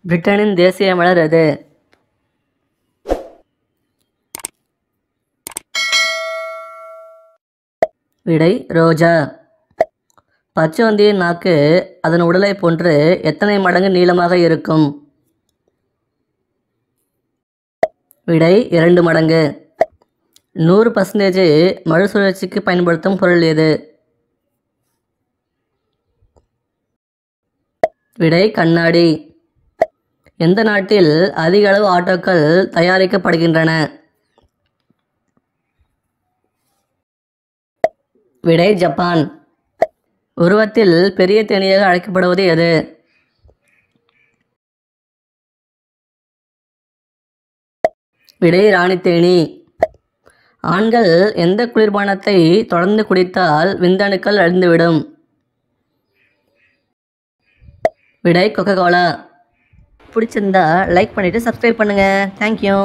பிரிட்டனின் தேசிய மலர் எது? விடை ரோஜா. பச்சோந்தியின் நாக்கு அதன் உடலை போன்று எத்தனை மடங்கு நீளமாக இருக்கும்? விடை 2 மடங்கு. 100% மறுசுழற்சிக்கு பயன்படுத்தும் பொருள் எது? விடை கண்ணாடி. எந்த நாட்டில் அதிக அளவு ஆட்டோக்கள் தயாரிக்கப்படுகின்றன? விடை ஜப்பான். உருவத்தில் பெரிய தேனீயாக அழைக்கப்படுவது எது? விடை ராணித்தேனீ. ஆண்கள் எந்த குளிர்பானத்தை தொடர்ந்து குடித்தால் விந்தணுக்கள் அழிந்துவிடும்? விடை கொக்கோ கோலா. பிடிச்சிருந்தா லைக் பண்ணிவிட்டு சப்ஸ்கிரைப் பண்ணுங்கள். தேங்க்யூ.